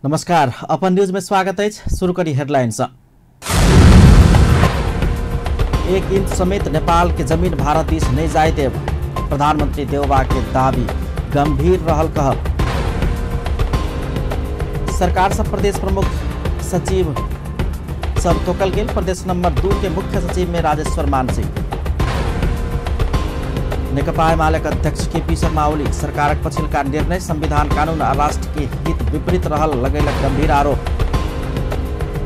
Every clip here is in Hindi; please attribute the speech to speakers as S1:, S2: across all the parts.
S1: नमस्कार, अपन न्यूज में स्वागत है। शुरू करी हेडलाइंस। 1 इंच समेत नेपाल के जमीन भारत देश नहीं जाए देव, प्रधानमंत्री देउबा के दावी गंभीर रहल कहब। सरकार सब प्रदेश प्रमुख सचिव सब तोकल गेल, प्रदेश नंबर 2 के मुख्य सचिव में राजेश्वर मानसिंह। नेकपा एमाले अध्यक्ष केपी शर्मा ओली सरकारक पछिल्का निर्णय संविधान कानून आ राष्ट्र के हित विपरीत रहल लगैलक गंभीर आरोप।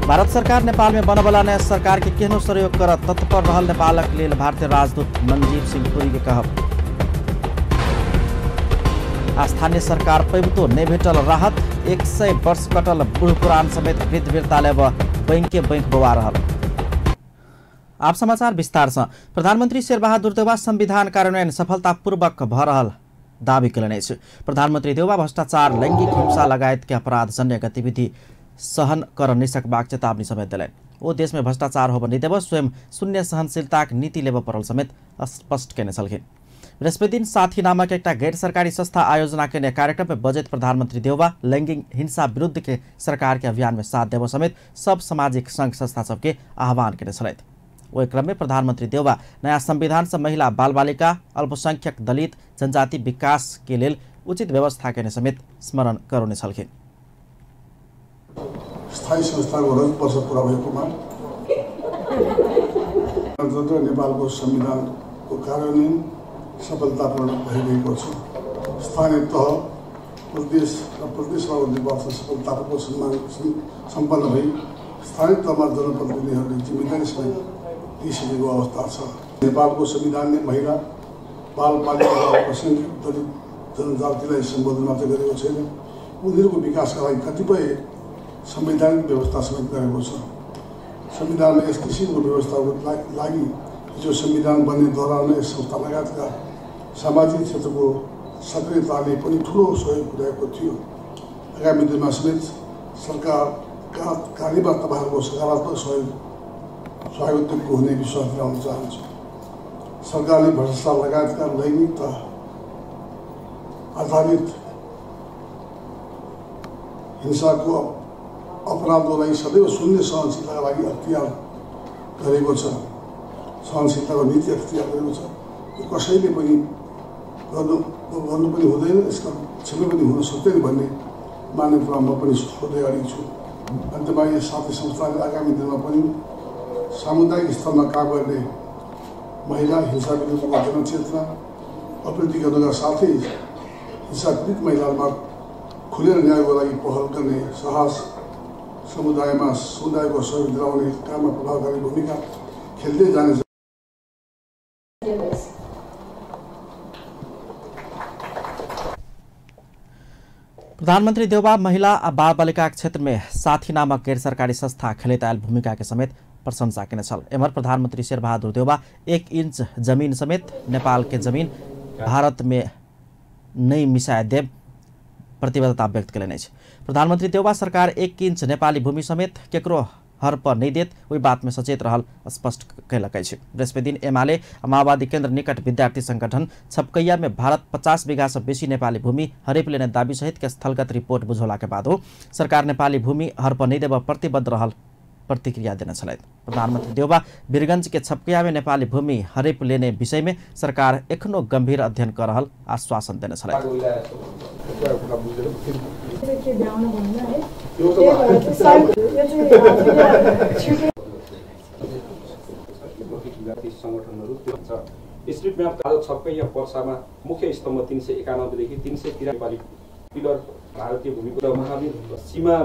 S1: भारत सरकार नेपाल में बनबला नया सरकार के केहनो सहयोग कर तत्पर रहल नेपालक लेल भारतीय राजदूत मनजीव सिंह पुरी के कहब। स्थानीय सरकार पैबतो नहीं भेटल राहत, 100 वर्ष कटल बूढ़ पुरान समेत वृद्ध वृद्धा लेब बैंक बोवा रहल। आप समाचार विस्तार से। प्रधानमंत्री शेरबहादुर देउबा संविधान कार्यान्वयन सफलतापूर्वक भ रहल दावी कयलनि अछि। प्रधानमंत्री देउबा भ्रष्टाचार, लैंगिक हिंसा लगायत के अपराध जन्य गतिविधि सहन कर नहीं सकबाक चेतावनी समेत दिलनि। ओ देश में भ्रष्टाचार होब नहीं देब, स्वयं शून्य सहनशीलताक नीति लेब पड़ल समेत स्पष्ट केने छलखिन। बृहस्पति दिन साथी नामक एक गैर सरकारी संस्था आयोजना के कार्यक्रम में बजट प्रधानमंत्री देउबा लैंगिक हिंसा विरुद्ध के सरकार के अभियान में साथ देव समेत सब सामाजिक संघ संस्था सबके आह्वान केने छलथि। ओहि क्रम में प्रधानमंत्री देउबा नया संविधान से महिला, बाल बालिका, अल्पसंख्यक, दलित, जनजाति विकास के लेल उचित व्यवस्था केने समेत स्मरण गराउने छलखिन।
S2: स्थायी संस्थाको 10 वर्ष पूरा भएकोमा नेपालको संविधानको कार्यान्वयन सफलतापूर्ण भइरहेको छ। स्थानीय तह, प्रदेश र प्रदेशमा निर्वाचन सफलतापूर्वक सम्पन्न भई स्थानीय तहमा जनप्रतिनिधिहरूले जिम्मेदारी समेत लिइसकेको अवस्था छ। नेपालको संविधानले महिला, बाल बालिका र अल्पसंख्यक, दलित, जनजातिलाई सम्बोधन मात्र गरेको छैन, उनीहरूको विकासका लागि कतिपय संवैधानिक व्यवस्था समेत गरेको छ। संविधानमा यस किसिमको व्यवस्थाको लागि हिजो संविधान बन्ने दौरानमा यस संस्था लगायतका सामाजिक क्षेत्रको सक्रियताले पनि ठुलो सहयोग पुर्याएको थियो। आगामी दिनमा समेत सरकारका कार्यमा तपाईँहरूको सकारात्मक सहयोग हुने विश्वास दिलाउन चाहन्छु। सरकारले भ्रष्टाचार लगायतका लैंगिकता आधारित हिंसाको अपराधलाई सदैव शून्य सहनशीलताका लागि अख्तियार गरेको छ, सहनशीलताको नीति अख्तियार गरेको छ। यो कसैले पनि गर्नु पनि हुँदैन, यसका छेउमा पनि हुन सक्दैन भन्ने मान्यतामा म पनि छोड्दै अडिग छु। अन्त्यमा यस साथी संस्थाले आगामी दिनमा पनि सामुदायिक स्तरमा काम गर्ने महिला हिंसा विरुद्धको जनचेतना अभिवृद्धि गर्नका साथै हिंसा पीडित महिलाहरूमा खुलेर न्यायको लागि पहल गर्ने साहस, समुदायमा समुदायको सहयोग दिलाउने काममा प्रभावकारी भूमिका खेल्दै जाने।
S1: प्रधानमंत्री देउबा महिला और बाल बालिका क्षेत्र में साथी नामक गैर सरकारी संस्था खेलैत आयल भूमिका के समेत प्रशंसा केने छल। एमहर प्रधानमंत्री शेरबहादुर देउबा 1 इंच जमीन समेत नेपाल के जमीन भारत में नहीं मिसाए देव प्रतिबद्धता व्यक्त कयलनि अछि। प्रधानमंत्री देउबा सरकार 1 इंच नेपाली भूमि समेत केकरो हर पर नहीं देत, वही बात में सचेत रहल स्पष्ट कयलक अछि। बृहस्पति दिन एमाले माओवादी केन्द्र निकट विद्यार्थी संगठन छपकैया में भारत 50 बीघा से बेसी नेपाली भूमि हड़प लेने दावी सहित के स्थलगत रिपोर्ट बुझौला के बाद सरकार नेपाली भूमि हर पर नहीं देव प्रतिबद्ध रहल प्रतिक्रिया देने छलथि। प्रधानमंत्री देउबा वीरगंज के छपकैया में नेपाली भूमि हड़प लेने विषय में सरकार एखनो गंभीर अध्ययन कर रहल आश्वासन देने छलथि।
S3: स्ट्रिट म्याप छपकैया पर्सामा मुख्य स्तम्भ 391 देखि 313 नेपाली पिलर भारतीय भूमिको महावीर सीमा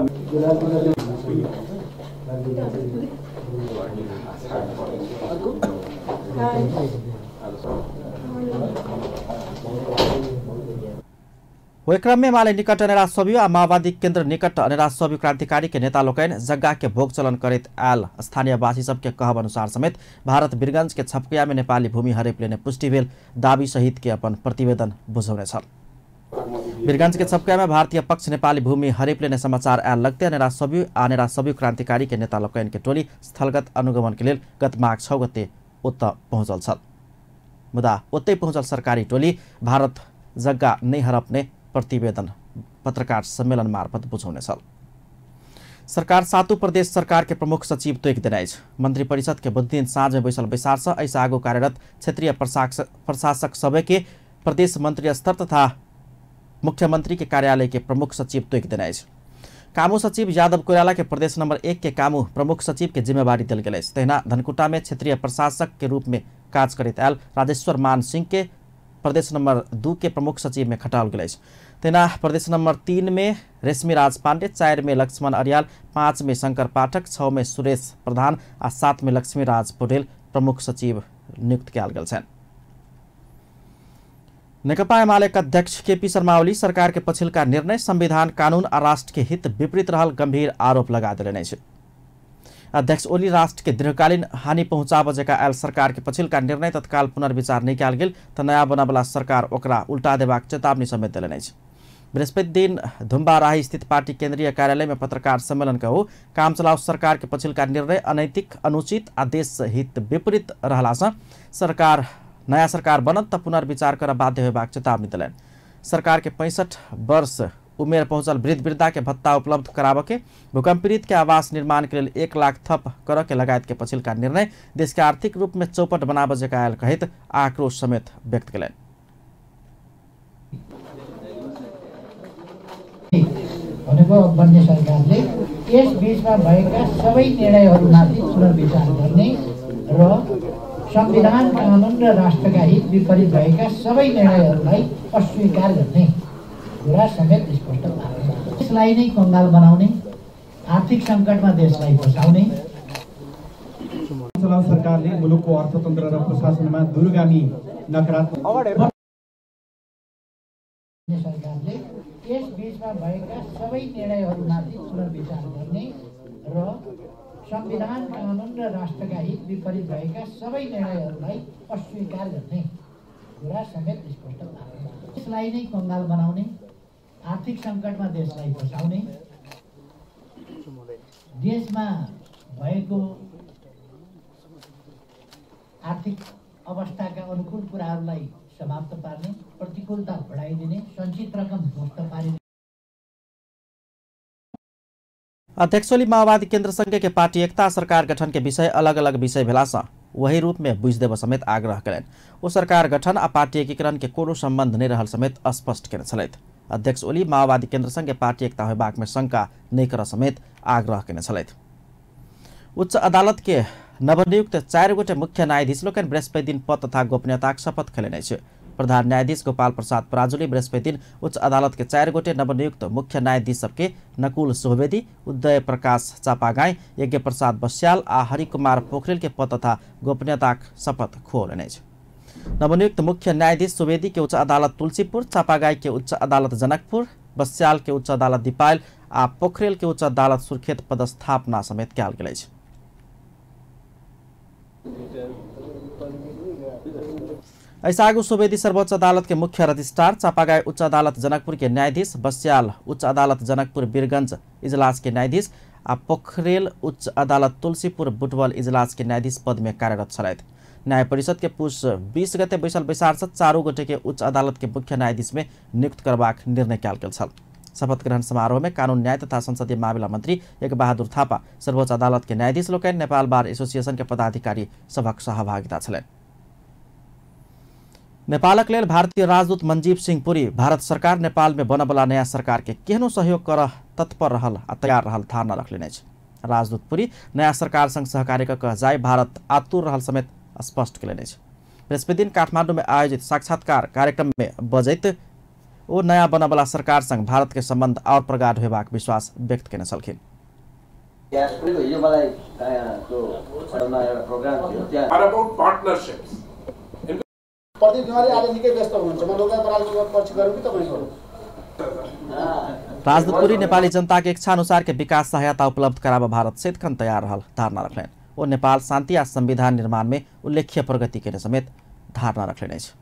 S1: वही क्रम में एमाले निकट अनेरा सबियो आ माओवादी केन्द्र निकट अनेरा सबियो क्रांतिकारी के नेता लोकैन जग्गा के भोग चलन करैत आयल स्थानीयवासी सबके कहब अनुसार समेत भारत वीरगंज के छपकैया में नेपाली भूमि हड़प लेने पुष्टि भेल दावी सहित के अपन प्रतिवेदन बुझौने छल। वीरगंज के छपकैया में भारतीय पक्ष नेपाली भूमि हड़प लेने समाचार आयल लगते अनेरा सबियो क्रांतिकारी के नेता लोकैन के टोली स्थलगत अनुगमन के लिए गत माघ 6 गते उत पहुंचल छल। मुदा उतै पहुंचल सरकारी टोली भारत जग्गा नहीं हड़पने प्रतिवेदन पत्रकार सम्मेलन मार्फत बुझाउने छ। सरकार सातों प्रदेश सरकार के प्रमुख सचिव तोक देने मंत्री परिषद के बुध दिन साँझ में बैसल बैसार से ऐसा आगो कार्यरत क्षेत्रीय प्रशासक सभा के प्रदेश मंत्री स्तर तथा मुख्यमंत्री के कार्यालय के प्रमुख सचिव तोक देने कामू सचिव यादव कोइराला के प्रदेश नंबर 1 के कामू प्रमुख सचिव के जिम्मेवारी दिल गए। तहिना धनकुटा में क्षेत्रीय प्रशासक के रूप में काज करते आयल राजेश्वर मान सिंह के प्रदेश नंबर 2 के प्रमुख सचिव में खटाल गए। तहिना प्रदेश नंबर 3 में रेशमी राज पांडे, 4 में लक्ष्मण अरियाल, 5 में शंकर पाठक, 6 में सुरेश प्रधान और 7 में लक्ष्मी राज पौडेल प्रमुख सचिव नियुक्त किया गया। नेकपा एमाले अध्यक्ष केपी शर्मा ओली सरकार के पछिल्का निर्णय संविधान कानून और राष्ट्र के हित विपरीत रहल गंभीर आरोप लगा दिले। अध्यक्ष ओली राष्ट्र के दीर्घकालीन हानि पहुंचाब जका आयल सरकार के पछिल्का निर्णय तत्काल पुनर्विचार नहीं कयल गेल त नया बनवला सरकार ओकरा उल्टा देबाक चेतावनी समेत दिले। बृहस्पति दिन धुम्बाराही स्थित पार्टी केंद्रीय कार्यालय में पत्रकार सम्मेलन कहू काम चलाओ सरकार के पछिल्का निर्णय अनैतिक, अनुचित आ देश हित विपरीत रहला से सरकार नया सरकार बनत त पुनर्विचार कर बाध्य होबाक चेतावनी दिलन। सरकार के 65 वर्ष उमेर पहुंचल वृद्ध वृद्धा के भत्ता उपलब्ध कराब के, भूकंप पीड़ित के आवास निर्माण के लिए 1 लाख थप कर के लगायत के पछिल्का निर्णय देश के आर्थिक रूप में चौपट बनाब जका आयल कहित आक्रोश समेत व्यक्त कलन।
S4: बन्ने सरकारले यस बीचमा भएका सबै निर्णयहरूमाथि पुनर्विचार गर्ने र संविधान कानून र राष्ट्रका हित विपरीत भएका सबै निर्णयहरूलाई अस्वीकार गर्ने कुरा समेत स्पष्ट पार्छ। देशलाई नै कङ्गाल बनाउने, आर्थिक सङ्कटमा देशलाई फसाउने
S5: सरकारले मुलुकको अर्थतन्त्र र प्रशासनमा दूरगामी नकारात्मक
S4: सरकारले यस बीचमा भएका सबै निर्णयहरूमाथि पुनर्विचार गर्ने र संविधान कानून र राष्ट्रका हित विपरीत भएका सबै निर्णयहरूलाई अस्वीकार गर्ने कुरा समेत स्पष्ट पार्छ। देशलाई नै कङ्गाल बनाउने, आर्थिक सङ्कटमा देशलाई फसाउने, देशमा भएको आर्थिक अवस्थाका अनुकूल कुराहरूलाई समाप्त पार्ने, प्रतिकूलता बढाइदिने, सञ्चित रकम ध्वस्त पारिने।
S1: अध्यक्ष ओली माओवादी केन्द्र संघ के पार्टी एकता सरकार गठन के विषय अलग अलग विषय भेलासँ वही रूप में बुझ देव समेत आग्रह करें। वो सरकार गठन आ पार्टी एकीकरण के कोनो संबंध नहीं रहल समेत स्पष्ट केने छलैथ। अध्यक्ष ओली माओवादी केन्द्र संघ के पार्टी एकता होबाक में शंका नहीं कर समेत आग्रह केने छलैथ। उच्च अदालत के नवनियुक्त 4 गोटे मुख्य न्यायाधीश लोकन बृहस्पति दिन पद तथा गोपनीयताक शपथ खेलेने छ। प्रधान न्यायाधीश गोपाल प्रसाद पराजुली बृहस्पति दिन उच्च अदालत के 4 गोटे नवनियुक्त मुख्य न्यायाधीश सबके नकुल सोहवेदी, उदय प्रकाश चापागाई, यज्ञ प्रसाद बस्याल आ हरिकुमार पोखरेल के पद तथा गोपनीयताक शपथ खोलेने छ। नवनियुक्त मुख्य न्यायाधीश सोहवेदी के उच्च अदालत तुलसीपुर, चापागाई के उच्च अदालत जनकपुर, बस्याल के उच्च अदालत दिपायल आ पोखरेल के उच्च अदालत सुर्खेत पदस्थापना समेत कयल गेल अछि। ऐसा आगू सोवेदी सर्वोच्च अदालत के मुख्य रजिस्ट्रार, चापागाई उच्च अदालत जनकपुर के न्यायाधीश, बस्याल उच्च अदालत जनकपुर वीरगंज इजलास के न्यायाधीश आ पोखरेल उच्च अदालत तुलसीपुर बुटवल इजलास के न्यायाधीश पद में कार्यरत छलैथ। न्याय परिषद के पुष 20 गते बैसल बैसार 4 गोटे के उच्च अदालत के मुख्य न्यायाधीश में नियुक्त करबाक निर्णय कयल गेल छल। शपथ ग्रहण समारोह में कानून न्याय तथा संसदीय मामिला मंत्री एक बहादुर थापा, सर्वोच्च अदालत के न्यायाधीश लोकन, नेपाल बार एसोसिएशन के पदाधिकारी सभक सहभागिता छलैन। नेपालक लेल भारतीय राजदूत मनजीव सिंह पुरी भारत सरकार नेपाल में बनबला नया सरकार के केहनो सहयोग कर तत्पर रहल आ तैयार रहल धारणा रखलेने छ। राजदूत पुरी नया सरकार संग सहकार्य कह जाय भारत आतुर रहल समेत स्पष्ट केलेने छ। बृहस्पति दिन काठमाडौँ में आयोजित साक्षात्कार कार्यक्रम में बजैत ओ नया बनबला सरकार संग भारत के संबंध और प्रगाढ़ होबाक विश्वास व्यक्त केने छलखिन। राजदूत पुरी नेपाली जनता के इच्छा अनुसार के विकास सहायता उपलब्ध कराब भारत सदिखन तैयार रहल धारणा रखलेन। ओ नेपाल शांति आ संविधान निर्माण में उल्लेख्य प्रगति के समेत धारणा रखलेने छ।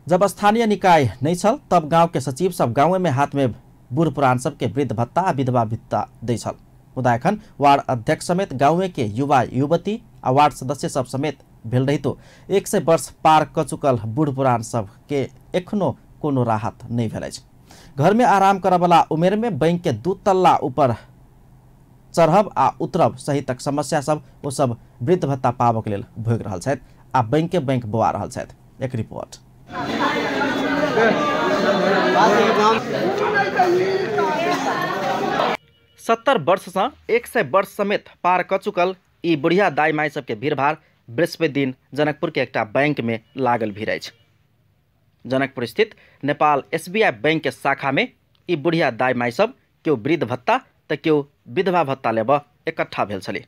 S1: जब स्थानीय निकाय नहीं छल तब गांव के सचिव सब गांव में हाथ में बूढ़ पुरान सबके वृद्ध भत्ता आ विधवा भत्ता दै छल। मुदा एखन वार्ड अध्यक्ष समेत गांव के युवा युवती आ वार्ड सदस्य सब समेत भेल रही तो 100 वर्ष पार क चुकल बूढ़ पुरान सब के एखनो कोनो राहत नहीं भेल अछि। घर में आराम करब वाला उमेर में बैंक के 2 तल्ला ऊपर चढ़ब आ उतरब सहितक समस्या सब वो सब वृद्ध भत्ता पाबऽ के लेल भोगि रहल छथि आ बैंक बोआ रहल छथि। एक रिपोर्ट। 70 वर्ष से 100 वर्ष समेत पार क चुकल ई बुढ़िया दाई माई सबके भीड़भाड़ बृहस्पति दिन जनकपुर के एकटा बैंक में लागल भीड़ अछि। जनकपुर स्थित नेपाल SBI बैंक के शाखा में ई बुढ़िया दाई माई सब केओ वृद्ध भत्ता तो केओ विधवा भत्ता लेबऽ इकट्ठा भेल छलै।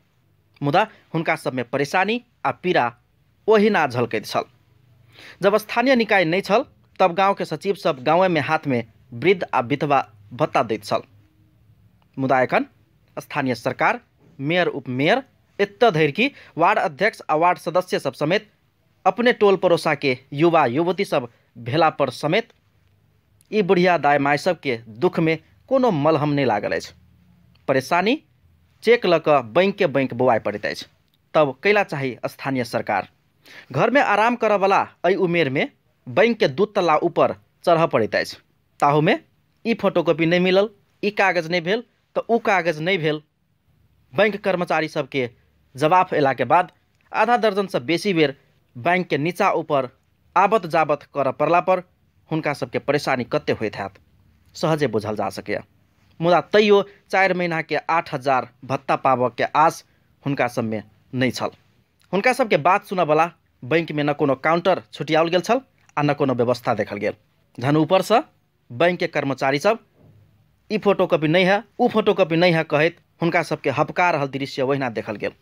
S1: मुदा हुनका सब में परेशानी आ पीड़ा ओहिना झलकैत छल। जब स्थानीय निकाय नहीं छल तब गांव के सचिव सब गाँव में हाथ में वृद्ध आ विधवा भत्ता दैत छल। मुदा एखन स्थानीय सरकार, मेयर, उपमेयर, एतऽ धरि कि वार्ड अध्यक्ष आ वार्ड सदस्य सब समेत अपने टोल पड़ोसा के युवा युवती सब भेला पर समेत ई बुढ़िया दाई माई सब के दुख में कोनो मलहम नहीं लागल अछि। परेशानी चेक लऽ कऽ बैंक बौआइ पड़ैत अछि। तब कैला चाही स्थानीय सरकार। घर में आराम करऽ वाला एहि उमेर में बैंक के 2 तल्ला ऊपर चढ़ऽ पड़ैत अछि। ताहू में ई फोटोकॉपी नहीं मिलल, ई कागज नहीं भेल तो ऊ कागज नहीं भेल। बैंक कर्मचारी सबके जवाब अयला के बाद आधा दर्जन से बेसी बेर बैंक के नीचा ऊपर आबत जाबत करऽ पड़ला पर हुनका सबके परेशानी कते होइत हैत सहजे बुझल जा सकैया। मुदा तैयो 4 महीना के 8,000 भत्ता पाबऽ के आस हुनका सब में नहीं छल। हुनका सबके बात सुनऽ वाला बैंक में न कोनो काउंटर छुटियाओल गेल छल आ न कोनो व्यवस्था देखल गेल। झन ऊपर से बैंक के कर्मचारी सब ई फोटोकॉपी नहीं है, ऊ फोटोकॉपी नहीं है कहैत हुनका सबके हपका रहल दृश्य ओहिना देखल गेल।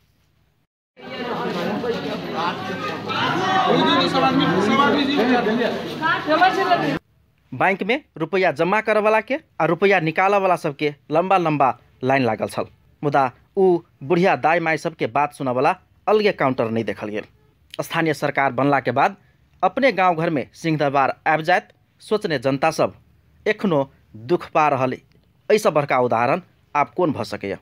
S1: बैंक में रुपया जमा करे वाला के आ रुपया निकाले वाला सबके लंबा लंबा लाइन लागल छल। मुदा ऊ बुढ़िया दाई माई सबके बात सुनऽ वाला अलगे काउंटर नहीं देखल गेल। स्थानीय सरकार बनला के बाद अपने गांव घर में सिंह दरबार आबि जायत सोचने जनता सब एखनो दुख पा रहल ऐसा बड़का उदाहरण आप कोन भ सकैया।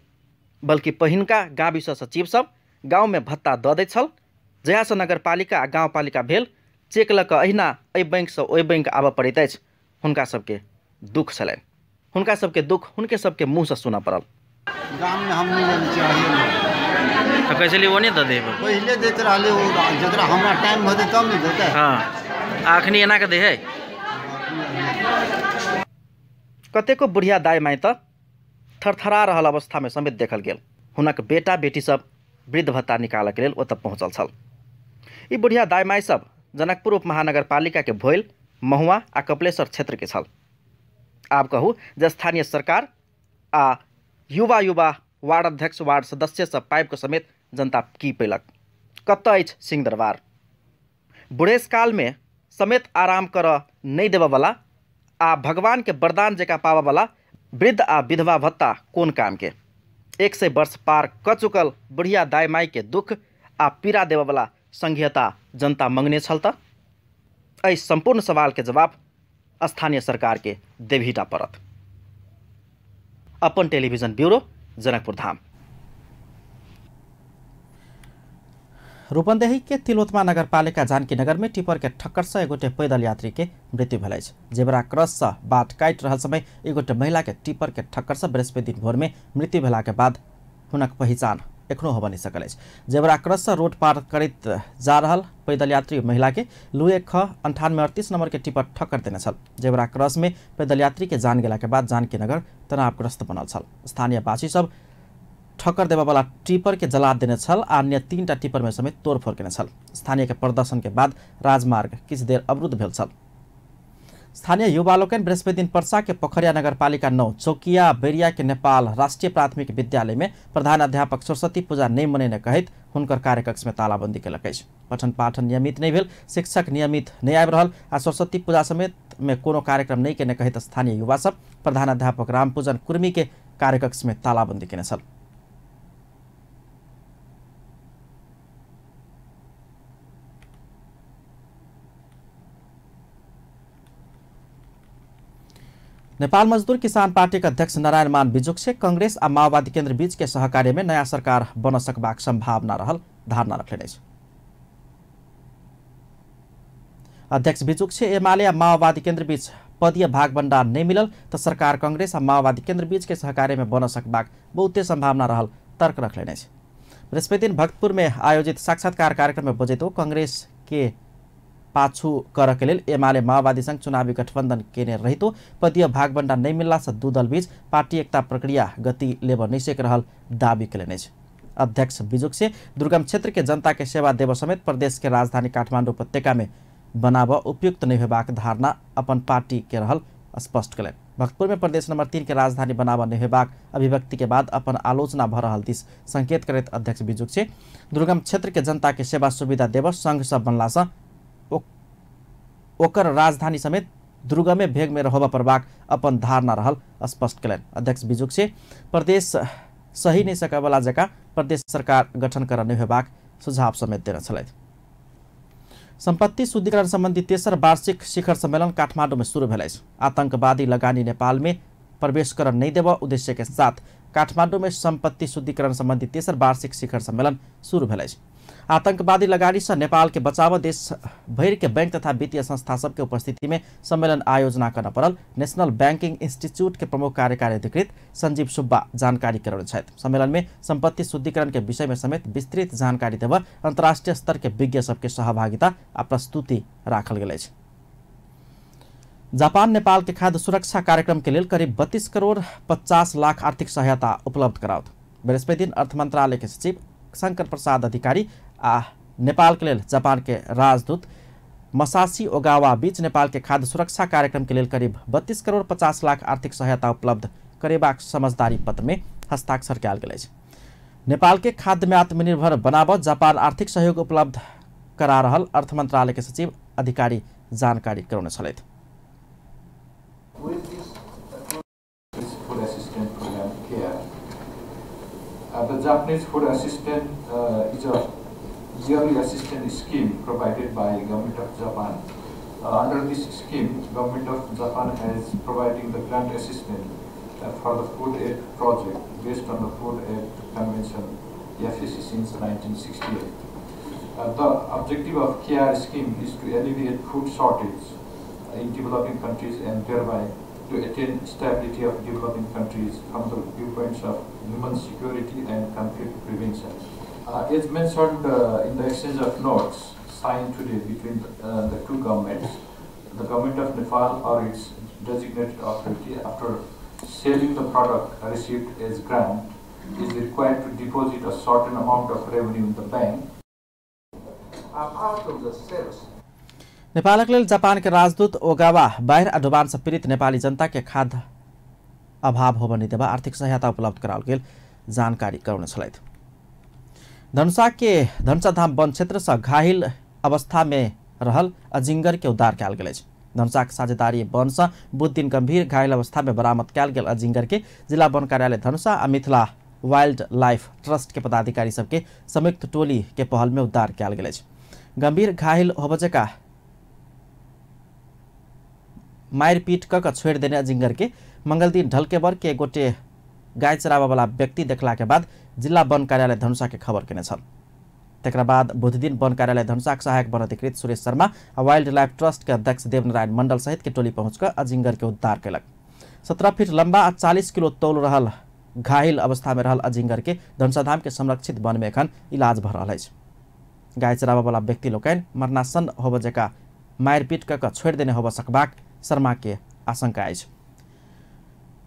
S1: बल्कि पहिनका गाँवी सचिव सब गाँव में भत्ता दऽ दैत छल। जहिया से नगरपालिका आ गाँवपालिका भेल चेक लऽ कऽ अहिना एहि बैंक से ओहि बैंक आबऽ पड़ैत अछि। हुनका सबके दुख छलनि। हुनका सबके दुख हुनके सबके मुँह से सुनऽ पड़ल।
S6: गाम में हम नहीं चाहिए
S1: तो कैसे लिए वो नहीं दे दे
S6: पहले देते रहले वो जकरा हमरा टाइम होते तब नहीं देते।
S1: हाँ आखनी एना के दे है। कतेको बुढ़िया दाई माई त थरथरा रहल अवस्था में समेत देखल गेल। हुनक बेटा बेटी सब वृद्ध भत्ता निकालऽ के लेल ओतऽ पहुँचल छल। ई बुढ़िया दाई माई सब जनकपुर उप महानगरपालिका के भोइल, महुआ आ कपिलेश्वर क्षेत्र के छल। आब कहू जे स्थानीय सरकार आ युवा वार्ड अध्यक्ष, वार्ड सदस्य सब पाइप के समेत जनता की पैलक। कतऽ अछि सिंह दरबार? बुढ़ेस काल में समेत आराम करऽ नहीं देबऽ वाला आ भगवान के वरदान जका पाबऽ वाला वृद्ध आ विधवा भत्ता कोन काम के? 100 वर्ष पार क चुकल बुढ़िया दाई माई के दुख आ पीड़ा देबऽ वाला संघीयता जनता मंगने छल त? एहि संपूर्ण सवाल के जवाब स्थानीय सरकार के देबहीटा पड़त। अपन टेलीविजन ब्यूरो, जनकपुर धाम। रूपन्देही के तिलोत्मा नगरपालिका जानकी नगर में टिपर के ठक्कर से एगोटे पैदल यात्री के मृत्यु भेल अछि। जेबरा क्रॉस से बाट काटि रहल समय एगोटे महिला के टिपर के ठक्कर से बृहस्पति दिन भोर में मृत्यु भेला के बाद हुनक पहचान एखनो होबऽ नहीं सकल अछि। जेबरा क्रॉस से रोड पार करैत जा रहल पैदल यात्री महिला के लुए ख 9838 नंबर के टिपर ठक्कर देने छल। जेबरा क्रॉस में पैदल यात्री के जान गेला के बाद जानकी नगर तनावग्रस्त बनल छल। स्थानीय वासी सब ठक्कर देबऽ वाला टिपर के जला देने छल आ अन्य 3टा टिपर में समेत तोड़फोड़ केने छल। स्थानीय के प्रदर्शन के बाद राजमार्ग किछ देर अवरुद्ध भेल छल। स्थानीय युवा लोकनि बृहस्पति दिन पर्सा के पोखरिया नगरपालिका 9 चौकिया बेरिया के नेपाल राष्ट्रीय प्राथमिक विद्यालय में प्रधान अध्यापक सरस्वती पूजा नहीं मनेने कहैत हुनकर कार्यकक्ष में तालाबंदी केलक अछि। पठन पाठन नियमित नहीं भेल, शिक्षक नियमित नहीं आबि रहल आ सरस्वती पूजा समेत में कोनो कार्यक्रम नहीं केने कहैत स्थानीय युवा सब प्रधान अध्यापक रामपूजन कुर्मी के कार्यकक्ष में तालाबंदी केने छल। नेपाल मजदूर किसान पार्टी के अध्यक्ष नारायण मान बिजुक से कांग्रेस आ माओवादी केन्द्र बीच के सहकार्य में नया सरकार बन सकबाक संभावना रहल धारणा रखने अछि। अध्यक्ष बिजुक से एमाले आ माओवादी केन्द्र बीच पदीय भागबण्डा नहीं मिलल तो सरकार कांग्रेस आ माओवादी केन्द्र बीच के सहकार्य में बन सकबाक बहुते संभावना रहल तर्क रखले छै। बृहस्पति दिन भक्तपुर में आयोजित साक्षात्कार कार्यक्रम में बजेतो कांग्रेस के पाछू कर के लेल एमाले माओवादी संग चुनावी गठबंधन केने रहितो पदीय भागबण्डा नहीं मिलला से दू दल बीच पार्टी एकता प्रक्रिया गति लेब नहीं सक रहल दावी केलने छै। अध्यक्ष बिजुक से दुर्गम क्षेत्र के जनता के सेवा देव समेत प्रदेश के राजधानी काठमांडू उपत्यका में बनाव उपयुक्त नहीं होबाक धारणा अपन पार्टी के रहल स्पष्ट कलन। भक्तपुर में प्रदेश नंबर 3 के राजधानी बनाव नहीं होबाक अभिव्यक्ति के बाद अपन आलोचना भ रहल दिस संकेत करत अध्यक्ष बिजुक से दुर्गम क्षेत्र के जनता के सेवा सुविधा देव संघ सब बनला से ओकर राजधानी समेत दुर्गमे भेग में रहब परबाक अपन धारणा रहल स्पष्ट कलन। अध्यक्ष बिजुक से प्रदेश सही नहीं सकबला जगह प्रदेश सरकार गठन कर नहीं होबाक सुझाव समेत देने छलैथ। संपत्ति शुद्धिकरण संबंधी तेसर वार्षिक शिखर सम्मेलन काठमाडौँ में शुरू भेल। आतंकवादी लगानी नेपाल में प्रवेश कर नहीं देव उद्देश्य के साथ काठमाडौँ में संपत्ति शुद्धिकरण संबंधी तेसर वार्षिक शिखर सम्मेलन शुरू भेल। आतंकवादी लगानी से नेपाल के बचाव देश भर के बैंक तथा वित्तीय संस्था सबके उपस्थिति में सम्मेलन आयोजना करना पड़ल। नेशनल बैंकिंग इंस्टीट्यूट के प्रमुख कार्यकारी अधिकृत संजीव सुब्बा जानकारी कराउने छथि। सम्मेलन में संपत्ति शुद्धिकरण के विषय में समेत विस्तृत जानकारी देव अंतर्राष्ट्रीय स्तर के विज्ञ सबके सहभागिता आ प्रस्तुति राखल गेल अछि। जापान नेपाल के खाद्य सुरक्षा कार्यक्रम के लिए करीब 32 करोड़ 50 लाख आर्थिक सहायता उपलब्ध कराओत। बृहस्पति दिन अर्थ मंत्रालय के सचिव शंकर प्रसाद अधिकारी आ नेपाल के लिए जापान के राजदूत मसासी ओगावा बीच नेपाल के खाद्य सुरक्षा कार्यक्रम के लिए करीब 32 करोड़ 50 लाख आर्थिक सहायता उपलब्ध करेबाक समझदारी पत्र में हस्ताक्षर कयल गेल अछि। नेपाल के खाद्य में आत्मनिर्भर बनाब जापान आर्थिक सहयोग उपलब्ध करा रहल अर्थ मंत्रालय के सचिव अधिकारी जानकारी कराउने छलैथ।
S7: The Japanese food assistance is a yearly assistance scheme provided by Government of Japan. Under this scheme, Government of Japan is providing the grant assistance for the food aid project based on the Food Aid Convention FAC since 1968. The objective of KR scheme is to alleviate food shortage in developing countries and thereby to attain stability of developing countries from the viewpoints of human security and conflict prevention. As mentioned in the exchange of notes signed today between the two governments, the government of Nepal or its designated authority, after selling the product received as grant, is required to deposit a certain amount of revenue in the bank. Part of the sales.
S1: नेपालक लेल जापान के राजदूत ओगावा बाहिर आ डुबान से पीड़ित नेपाली जनता के खाद्य अभाव होब नहीं देवा आर्थिक सहायता उपलब्ध कराओल गेल जानकारी कराउने छलैथ। धनुषा के धनुषाधाम वन क्षेत्र से घायल अवस्था में रहल अजिंगर के उद्धार कयल गेल अछि। धनुषा के साझेदारी वन से बुध दिन गंभीर घायल अवस्था में बरामद कयल गेल अजिंगर के जिला वन कार्यालय धनुषा आ मिथिला वाइल्ड लाइफ ट्रस्ट के पदाधिकारी सबके संयुक्त टोली के पहल में उद्धार कयल गेल अछि। गंभीर घायल होबजेका मारपीट क छोड़ देने अजिंगर के मंगल दिन ढलकेबर के गोटे गाय चरावा वाला व्यक्ति देखला के बाद जिला वन कार्यालय धनुषा के खबर केने छल। तकरा बाद बुध दिन वन कार्यालय धनुषा के सहायक वन अधिकृत सुरेश शर्मा आ वाइल्ड लाइफ ट्रस्ट के अध्यक्ष देवनारायण मंडल सहित के टोली पहुंचकर अजिंगर के उद्धार कयलक। 17 फीट लंबा आ 40 किलो तौल रहल घायल अवस्था में रहल अजिंगर के धनुषाधाम के संरक्षित वन में एखन इलाज भ रहल अछि। गाय चरावा वाला व्यक्ति लोकनि मरणासन होब जका मारपीट क छोड़ देने होब सकबाक शर्मा के आशंका अछि।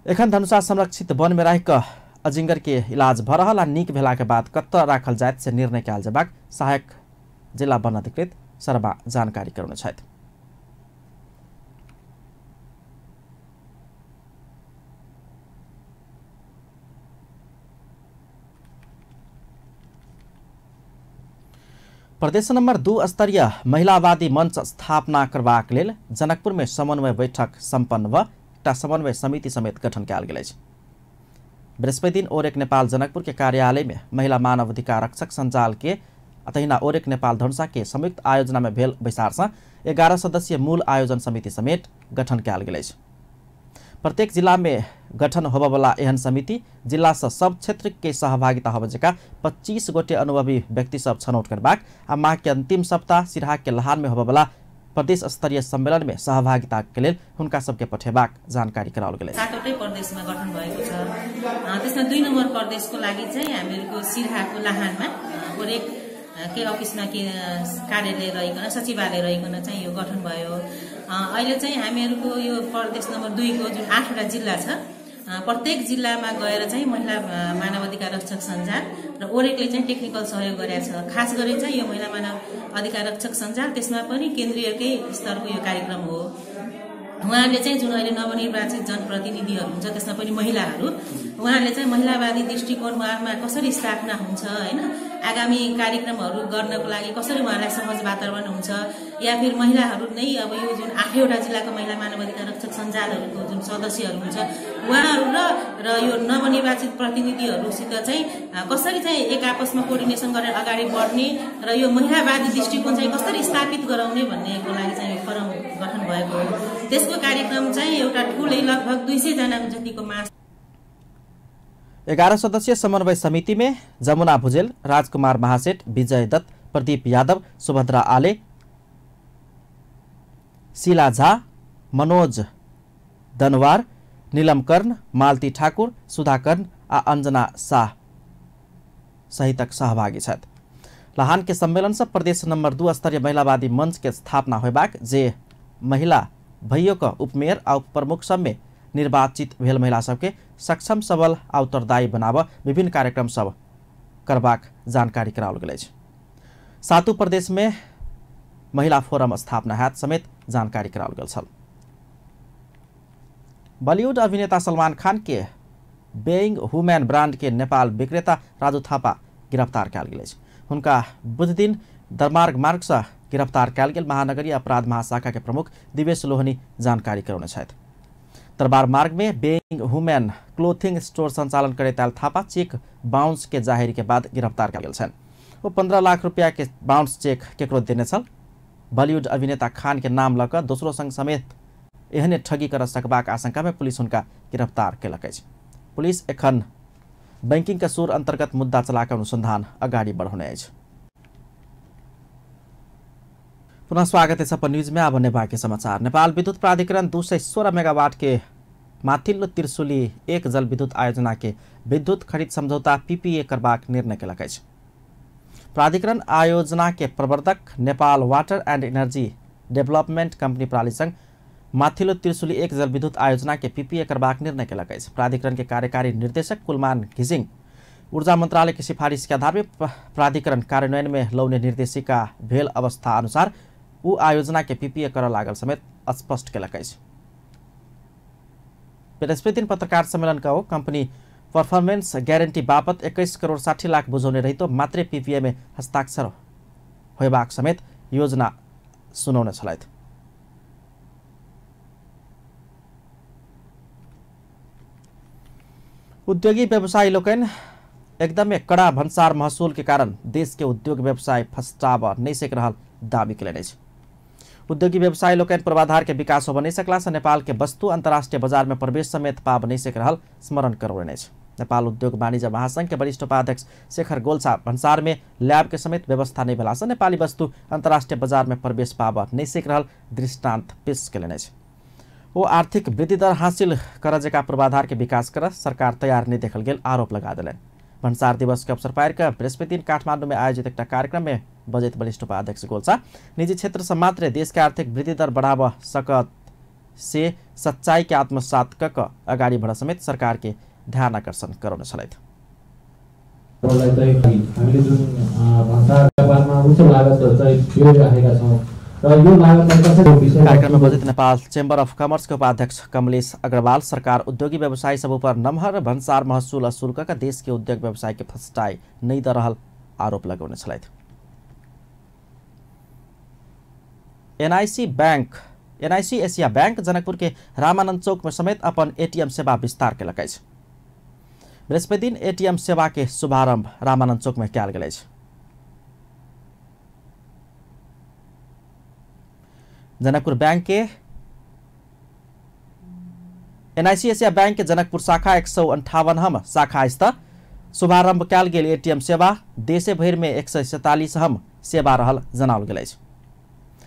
S1: एखन धनुषा संरक्षित वन में रहि क अजिंगर के इलाज भ रहल आ नीक भेला के बाद कतऽ राखल जायत से निर्णय कयल जेबाक सहायक जिला वन अधिकृत शर्मा जानकारी कराउने छथि। प्रदेश नंबर 2 स्तरीय महिलावादी मंच स्थापना करबाक लेल जनकपुर में समन्वय बैठक संपन्न व एकटा समन्वय समिति समेत गठन कयल गेल अछि। बृहस्पति दिन ओरेक नेपाल जनकपुर के कार्यालय में महिला मानव अधिकार रक्षक संजाल के तहिना ओरेक नेपाल धनुषा के संयुक्त आयोजना में भेल बैसार से 11 सदस्यीय मूल आयोजन समिति समेत गठन कयल गेल अछि। प्रत्येक जिला में गठन होबवला एहन समिति जिला से सब क्षेत्र के सहभागिता होब जका 25 गोटे अनुभवी व्यक्ति सब छनौट करबाक आ माह के अंतिम सप्ताह सिराहा के लहान में होबवला प्रदेश स्तरीय सम्मेलन में सहभागिता के लिए हुनका सबके पठेबाक जानकारी कराओल गेलै।
S8: 7वटै प्रदेशमा गठन भएको छ। त्यसमा 2 नम्बर प्रदेशको लागि चाहिँ हामीहरूको सिरहाको लाहानमा ओरेक के अफिसमा के कार्यालय रहिकन सचिवालय रहिकन चाहिँ यो गठन भयो। अहिले चाहिँ हामीहरूको यो प्रदेश नम्बर 2 को जुन 8वटा जिल्ला छ, प्रत्येक जिल्लामा गएर चाहिँ महिला मानव अधिकार रक्षक सञ्जाल र ओरेकले चाहिँ टेक्निकल सहयोग गरेको छ। खास गरी चाहिँ यो महिला मानव अधिकार रक्षक सञ्जाल त्यसमा पनि केन्द्रीयकै स्तरको यो कार्यक्रम हो। उहाँहरूले चाहिँ जुन अहिले नवनिर्वाचित जनप्रतिनिधिहरू हुन्छ त्यसमा पनि महिलाहरू, उहाँहरूले चाहिँ महिलावादी दृष्टिकोण उहाँमा कसरी स्थापना हुन्छ हैन, आगामी कार्यक्रमहरू गर्नको लागि कसरी उहाँलाई सहज वातावरण हुन्छ, या फिर महिलाहरू नै अब यो जुन 8वटा जिल्लाको महिला मानव अधिकार रक्षक सञ्जालहरूको जुन सदस्यहरू हुन्छ उहाँहरू र यो नवनिर्वाचित प्रतिनिधिहरूसित चाहिँ कसरी चाहिँ एक आपसमा कोअर्डिनेसन गरेर अगाडि बढ्ने र यो महिलावादी दृष्टिकोण चाहिँ कसरी स्थापित गराउने भन्नेको लागि चाहिँ यो फोरम गठन भएको हो। त्यसको कार्यक्रम चाहिँ एउटा ठुलै लगभग 200 जना जतिको
S1: 11 सदस्यीय समन्वय समिति में जमुना भुजेल, राजकुमार महासेठ, विजय दत्त, प्रदीप यादव, सुभद्रा आले, शीला झा, मनोज दनवार, नीलम कर्ण, मालती ठाकुर, सुधा कर्ण आ अंजना शाह सहितक सहभागी छथि। लाहान के सम्मेलन से प्रदेश नंबर 2 स्तरीय महिलावादी मंच के स्थापना होबाक जे महिला भैयो का उपमेयर आ प्रमुख सब में निर्वाचित भेल महिला सबके सक्षम सबल आ उत्तरदायी बनाब विभिन्न कार्यक्रम सब करबाक जानकारी कराओल गेल अछि। 7 प्रदेश में महिला फोरम स्थापना हैत समेत जानकारी कराओल गेल छल। बॉलीवुड अभिनेता सलमान खान के बेइंग वुमेन ब्रांड के नेपाल विक्रेता राजू थापा गिरफ्तार कयल गेल अछि। हुनका बुध दिन दरमार्ग से गिरफ्तार कयल गेल महानगरीय अपराध महाशाखा के प्रमुख दिवेश लोहनी जानकारी करौने छथि। दरबार मार्ग में बेइंग वुमेन क्लोथिंग स्टोर संचालन करैत आयल थापा चेक बाउंस के जाहिर के बाद गिरफ्तार कयल गेल छन्। वो 15 लाख रुपया के बाउंस चेक केकरो देने छल। बॉलीवुड अभिनेता खान के नाम लऽ कऽ दोसरो संग समेत एहने ठगी कर सकबाक आशंका में पुलिस हुनका गिरफ्तार केलक अछि। पुलिस एखन बैंकिंग के सूर अंतर्गत मुद्दा चलाकर अनुसंधान अगाडि बढ़ाउने अछि। पुनः स्वागत है सपन न्यूज में। अब नेपाल के समाचार। नेपाल विद्युत प्राधिकरण 216 मेगावाट के माथिल्लो त्रिशुली 1 जल विद्युत आयोजना के विद्युत खरीद समझौता पीपीए करबाक निर्णय केलक अछि। प्राधिकरण आयोजना के प्रवर्तक Nepal water and energy development company प्राली संग माथिल्लो त्रिशुली 1 जल विद्युत आयोजना के पीपीए करबाक निर्णय केलक अछि। प्राधिकरण के कार्यकारी निर्देशक कुलमान घिसिङ ऊर्जा मंत्रालय की सिफारिश के आधार में प्राधिकरण कार्यान्वयन में लौने निर्देशिका भेल अवस्था अनुसार ऊ आयोजना के पीपीए कर लागल समेत स्पष्ट केलक अछि। बृहस्पति दिन पत्रकार सम्मेलन का कंपनी परफॉर्मेंस गारंटी बापत 21 करोड़ 60 लाख बुझाउने रहितो मात्रै पीपीए में हस्ताक्षर होबाक समेत योजना सुनाउने छलथि। उद्योगी व्यवसायी लोकन एकदमै कड़ा भन्सार महसुल के कारण देश के उद्योग व्यवसाय फस्टाब नहीं सक रहल दावी केलनि अछि। उद्योगी व्यवसायी लोकन पूर्वाधार के विकास होब नहीं सकला से नेपाल के वस्तु अंतर्राष्ट्रीय बाजार में प्रवेश समेत पाब नहीं सक रहल स्मरण करौने अछि। नेपाल उद्योग वाणिज्य महासंघ के वरिष्ठ उपाध्यक्ष शेखर गोल्छा भन्सार में लैब के समेत व्यवस्था नहीं भेला से नेपाली वस्तु अंतर्राष्ट्रीय बाजार में प्रवेश पाब नहीं सक रहल दृष्टांत पेश केलनि अछि। वो आर्थिक वृद्धि दर हासिल करजेका पूर्वाधार के विकास कर सरकार तैयार नहीं देखल गेल आरोप लगा दिलन। भन्सार दिवस के अवसर पाएर बृहस्पति दिन काठमाडौँ में आयोजित एक कार्यक्रम में बजट वरिष्ठ उपाध्यक्ष गोल्छा निजी क्षेत्र से मात्र देश के आर्थिक वृद्धि दर बढ़ाव सकत से सच्चाई के आत्मसात कक अगाडि बढ़ समेत सरकार के ध्यान आकर्षण कराउने छलथि। कार्यक्रम में budget Nepal chamber of commerce के उपाध्यक्ष कमलेश अग्रवाल सरकार उद्योगी व्यवसायी सब पर नम्हर भन्सार महसुल असुल का देश के उद्योग व्यवसाय के फस्टाई नहीं द रहल आरोप लगाउने छलथि। एनआईसी एशिया बैंक जनकपुर के रामानंद चौक में समेत अपन एटीएम सेवा विस्तार केलक अछि। बृहस्पति दिन एटीएम सेवा के शुभारंभ रामानंद चौक में कयल गेल अछि। जनकपुर बैंक के एनआईसी एशिया बैंक के जनकपुर शाखा 158 शाखा स्तर शुभारंभ कयल गेल एटीएम सेवा देशे भरि में 147 सेवा रहल जनाओल गेल अछि।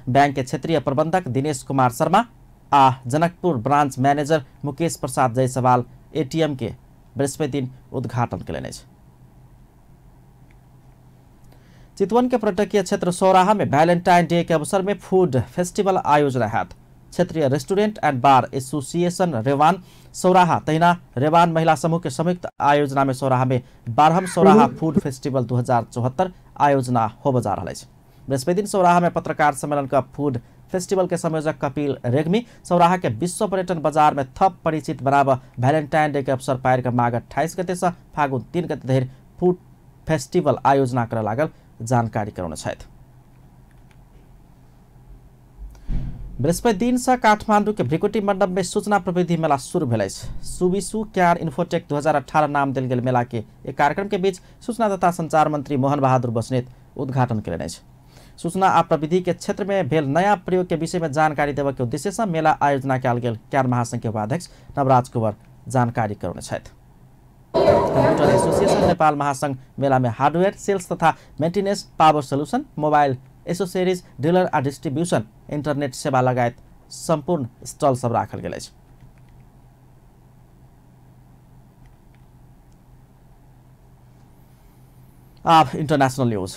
S1: बैंक के क्षेत्रीय प्रबंधक दिनेश कुमार शर्मा आ जनकपुर ब्रांच मैनेजर मुकेश प्रसाद जायसवाल एटीएम के बृहस्पति दिन उद्घाटन करेंगे। चितवन के पर्यटकीय क्षेत्र सौराहा में वैलेंटाइन डे के अवसर में फूड फेस्टिवल आयोजना है। क्षेत्रीय रेस्टोरेंट एंड बार एसोसिएशन रेवान सौराहा तैना रेवान महिला समूह के संयुक्त आयोजना में सौराहा में 12वां सौराहा फूड फेस्टिवल 2074 आयोजना हो बजा रहा है। बृहस्पति दिन सौराहा में पत्रकार सम्मेलन का फूड फेस्टिवल के संयोजक कपिल रेग्मी सौराहा के विश्व पर्यटन बाजार में थप परिचित बनाव वैलेंटाइन डे के अवसर पाएर का माघ 28 गते से फागुन 3 गते धरि फूड फेस्टिवल आयोजना कर लागल जानकारी कराउन छथि। बृहस्पति दिन से काठमाडौँ के भ्रिकुटी मंडप में सूचना प्रविधि मेला शुरू भेल। सुबिसु क्यार इन्फोटेक 2018 नाम दिल गेल मेला के एक कार्यक्रम के बीच सूचना तथा संचार मंत्री मोहन बहादुर बस्नेत उद्घाटन करेंगे। सूचना आ प्रविधि के क्षेत्र में भेल नया प्रयोग के विषय में जानकारी देवे के उद्देश्य से मेला आयोजना कयल गेल क्यार महासंघ के उपाध्यक्ष नवराज कुंवर जानकारी कराउने छथि। कंप्यूटर एसोसिएशन नेपाल महासंघ मेला में हार्डवेयर सेल्स तथा maintenance power solution mobile accessories dealer आ डिस्ट्रीब्यूशन इंटरनेट सेवा लगायत संपूर्ण स्टॉल सब राखल गेल अछि। अब इंटरनेशनल न्यूज।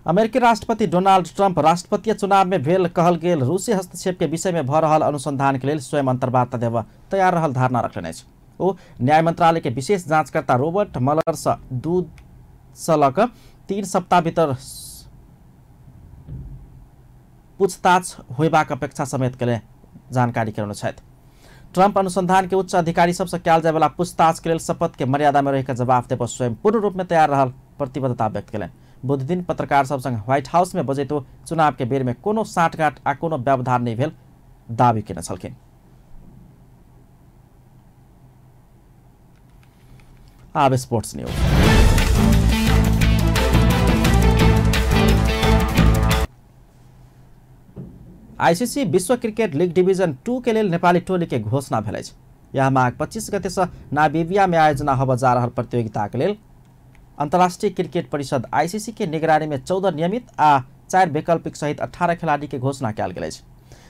S1: अमेरिकी राष्ट्रपति डोनाल्ड ट्रंप राष्ट्रपतीय चुनाव में भेल कहल गेल रूसी हस्तक्षेप के विषय में भ रहल अनुसंधान के लिए स्वयं अंतर्वार्ता देव तैयार रहल धारणा रखने अछि। ओ न्याय मंत्रालय के विशेष जांचकर्ता रोबर्ट मलर से 3 सप्ताह भीतर पूछताछ होयबाक अपेक्षा समेत के जानकारी कराउने छथि। ट्रंप अनुसंधान के उच्च अधिकारी सबसे कयल जाय वाला पूछताछ के लिए शपथ के मर्यादा में रहिक जवाब देव स्वयं पूर्ण रूप में तैयार रहल प्रतिबद्धता व्यक्त कयलनि। बुध दिन पत्रकार सब संग व्हाइट हाउस में बजैतो चुनाव के बेर में कोनो साठगांठ आ कोनो व्यवधान नहीं भेल दावी केने छलखिन। अब स्पोर्ट्स न्यूज। आईसीसी विश्व क्रिकेट लीग डिवीजन 2 के लिए नेपाली टोली के घोषणा भेल अछि। यह माघ 25 गते से नामीबिया में आयोजना होब जा रहल प्रतियोगिता के लिए अंतर्राष्ट्रीय क्रिकेट परिषद आईसीसी के निगरानी में 14 नियमित आ 4 वैकल्पिक सहित 18 खिलाड़ी के घोषणा कयल गेल अछि।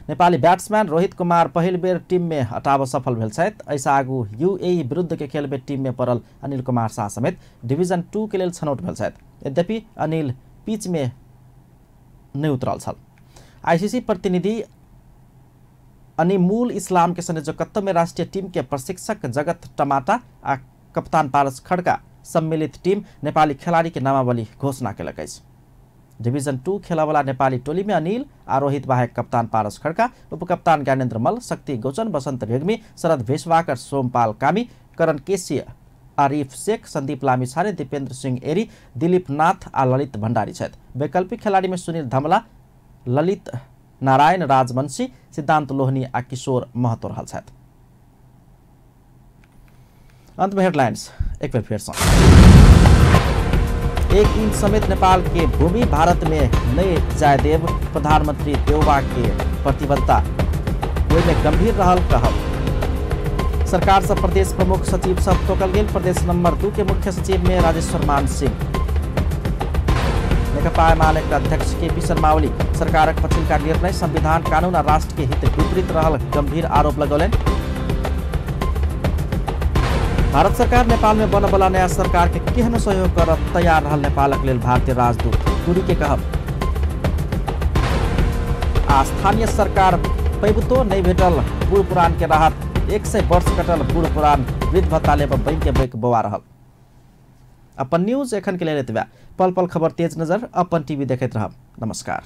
S1: नेपाली बैट्समैन रोहित कुमार पहिल बेर टीम में हटाब सफल भेल छथि। ऐसा आगू यूएई विरुद्ध के खेल में टीम में पड़ल अनिल कुमार शाह समेत डिवीजन 2 के लिए छनौट भेल छथि। यद्यपि अनिल पिच में नहीं उतरल छल। आईसीसी प्रतिनिधि अनिमुल इस्लाम के संयोजकत्व में राष्ट्रीय टीम के प्रशिक्षक जगत टमाटा आ कप्तान पारस खड्का सम्मिलित टीम नेपाली खिलाड़ी के नामावली घोषणा कयलक अछि। डिवीजन 2 खेलवाला नेपाली टोली में अनिल आ रोहित बाहेक कप्तान पारस खड्का, उपकप्तान ज्ञानेन्द्र मल, शक्ति गौचन, बसंत रेग्मी, शरद भेषवाकर, सोमपाल कामी, करण केसी, आरिफ शेख, संदीप लामिछाने, दीपेन्द्र सिंह एरी, दिलीप नाथ आ ललित भण्डारी छथि। वैकल्पिक खिलाड़ी में सुनील धमला, ललित नारायण, राजवंशी, सिद्धांत लोहनी आ किशोर महतो रहल छथि। अंत में हेडलाइंस एक बार फिर से। 1 इंच समेत नेपाल के भूमि भारत में नए जाय देव, प्रधानमंत्री देउबा के प्रतिबद्धता में गंभीर रहल कहब। सरकार से प्रदेश प्रमुख सचिव सब तोकल गेल, प्रदेश नंबर 2 के मुख्य सचिव में राजेश्वर मान सिंह। नेकपा एमाले के अध्यक्ष केपी शर्मा ओली सरकारक पछिल्का निर्णय संविधान कानून आ राष्ट्र के हित विपरीत रहल गंभीर आरोप लगौलनि। भारत सरकार नेपाल में बन वाला नया सरकार के केहनो सहयोग कर तैयार रहल नेपालक लेल भारतीय राजदूत पुरी के कहब। आ स्थानीय सरकार पैबुतो नहीं भेटल बूढ़ पुरान के राहत, 100 वर्ष कटल बूढ़ पुरान वृद्ध भत्ता लेब बैंक के बैंक बौआ रहल। अपन न्यूज एखन के लेल एतबे। पल पल खबर तेज नजर अपन टीवी देखैत रहब। नमस्कार।